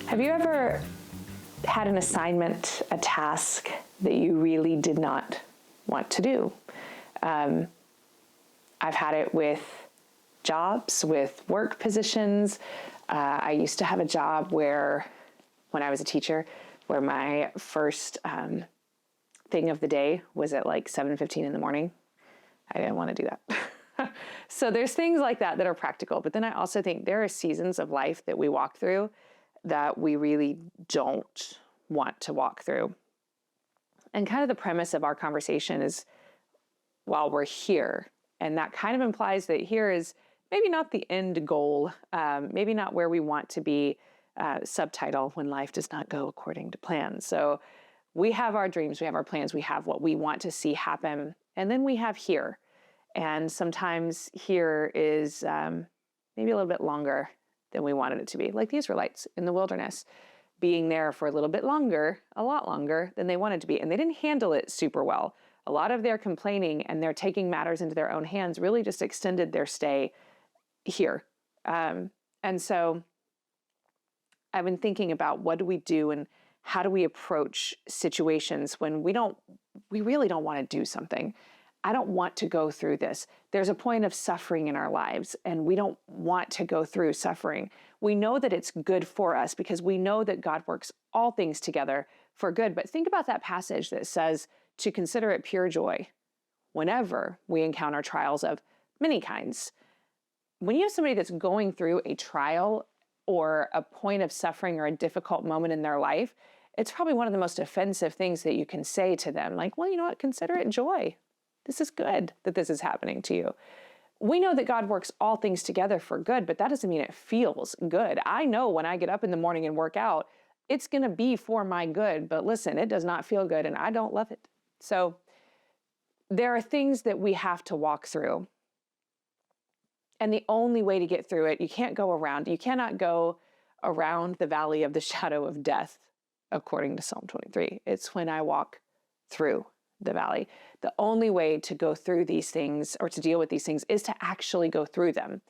Have you ever had an assignment, a task that you really did not want to do? I've had it with jobs, with work positions. I used to have a job where, when I was a teacher, where my first thing of the day was at like 7:15 in the morning. I didn't want to do that. So there's things like that that are practical. But then I also think there are seasons of life that we walk through that we really don't want to walk through. And kind of the premise of our conversation is while we're here. And that kind of implies that here is maybe not the end goal, maybe not where we want to be, subtitle, when life does not go according to plan. So we have our dreams, we have our plans, we have what we want to see happen, and then we have here. And sometimes here is maybe a little bit longer than we wanted it to be, like the Israelites in the wilderness, being there for a little bit longer, a lot longer than they wanted to be. And they didn't handle it super well. A lot of their complaining and their taking matters into their own hands really just extended their stay here. And so I've been thinking about what do we do and how do we approach situations when we really don't want to do something. I don't want to go through this. There's a point of suffering in our lives, and we don't want to go through suffering. We know that it's good for us because we know that God works all things together for good. But think about that passage that says to consider it pure joy whenever we encounter trials of many kinds. When you have somebody that's going through a trial or a point of suffering or a difficult moment in their life, it's probably one of the most offensive things that you can say to them. Like, well, you know what? Consider it joy. This is good that this is happening to you. We know that God works all things together for good, but that doesn't mean it feels good. I know when I get up in the morning and work out, it's going to be for my good, but listen, it does not feel good and I don't love it. So there are things that we have to walk through. And the only way to get through it, you can't go around. You cannot go around the valley of the shadow of death, according to Psalm 23. It's when I walk through the valley. The only way to go through these things or to deal with these things is to actually go through them.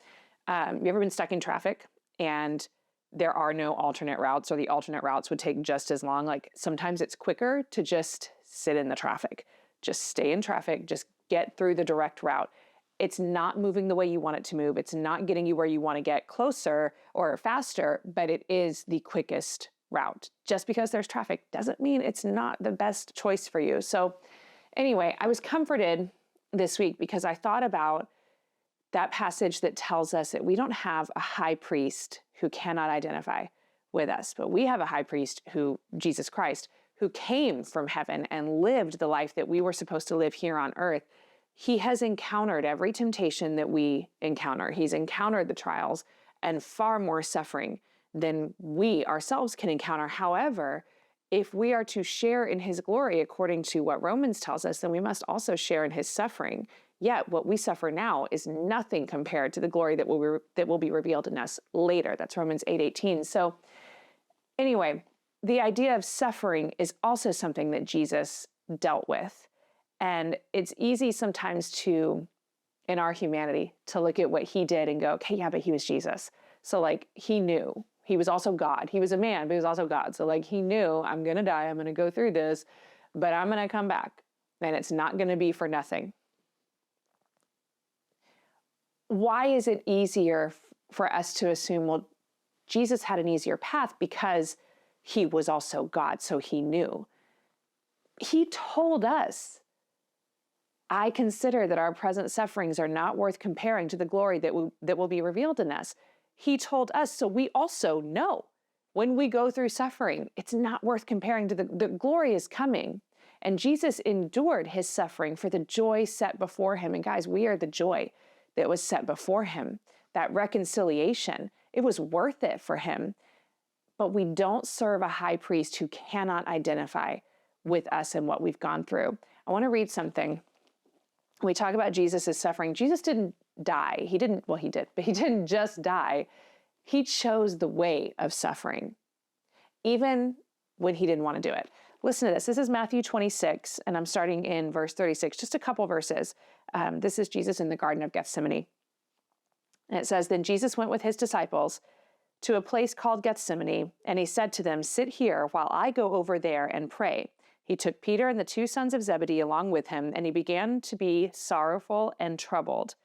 You ever been stuck in traffic and there are no alternate routes, or the alternate routes would take just as long? Like sometimes it's quicker to just sit in the traffic, just stay in traffic, just get through the direct route. It's not moving the way you want it to move. It's not getting you where you want to get closer or faster, but it is the quickest route. Just because there's traffic doesn't mean it's not the best choice for you. So anyway, I was comforted this week because I thought about that passage that tells us that we don't have a high priest who cannot identify with us, but we have a high priest Jesus Christ, who came from heaven and lived the life that we were supposed to live here on earth. He has encountered every temptation that we encounter. He's encountered the trials and far more suffering than we ourselves can encounter. However, if we are to share in his glory, according to what Romans tells us, then we must also share in his suffering. Yet what we suffer now is nothing compared to the glory that will be revealed in us later. That's Romans 8:18. So anyway, the idea of suffering is also something that Jesus dealt with. And it's easy sometimes to, in our humanity, to look at what he did and go, okay, yeah, but he was Jesus. So like he knew. He was also God. He was a man, but he was also God. So like he knew, I'm going to die, I'm going to go through this, but I'm going to come back. And it's not going to be for nothing. Why is it easier for us to assume, well, Jesus had an easier path because he was also God, so he knew. He told us, I consider that our present sufferings are not worth comparing to the glory that will be revealed in us. He told us, so we also know when we go through suffering, it's not worth comparing to the glory is coming. And Jesus endured his suffering for the joy set before him. And guys, we are the joy that was set before him. That reconciliation, it was worth it for him. But we don't serve a high priest who cannot identify with us and what we've gone through. I want to read something. We talk about Jesus' suffering. Jesus didn't die. He did, but he didn't just die. He chose the way of suffering, even when he didn't want to do it. Listen to this. This is Matthew 26, and I'm starting in verse 36, just a couple verses. This is Jesus in the Garden of Gethsemane. And it says, then Jesus went with his disciples to a place called Gethsemane, and he said to them, "Sit here while I go over there and pray." He took Peter and the two sons of Zebedee along with him, and he began to be sorrowful and troubled.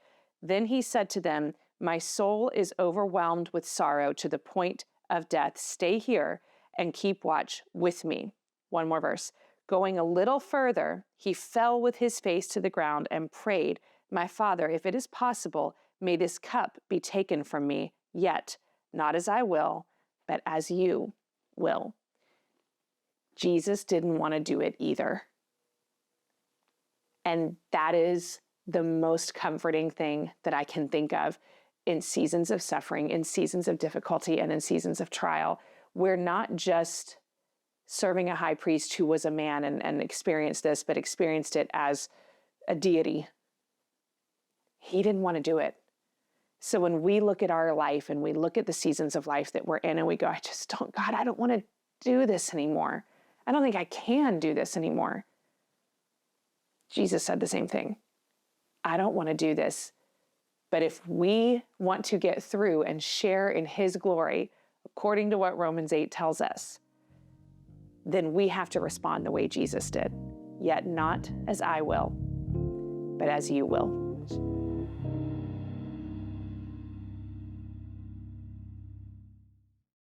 Then he said to them, "My soul is overwhelmed with sorrow to the point of death. Stay here and keep watch with me." One more verse. Going a little further, he fell with his face to the ground and prayed, "My Father, if it is possible, may this cup be taken from me, yet not as I will, but as you will." Jesus didn't want to do it either. And that is the most comforting thing that I can think of in seasons of suffering, in seasons of difficulty, and in seasons of trial. We're not just serving a high priest who was a man and experienced this, but experienced it as a deity. He didn't want to do it. So when we look at our life and we look at the seasons of life that we're in and we go, God, I don't want to do this anymore. I don't think I can do this anymore. Jesus said the same thing. I don't want to do this. But if we want to get through and share in his glory, according to what Romans 8 tells us, then we have to respond the way Jesus did. Yet not as I will, but as you will.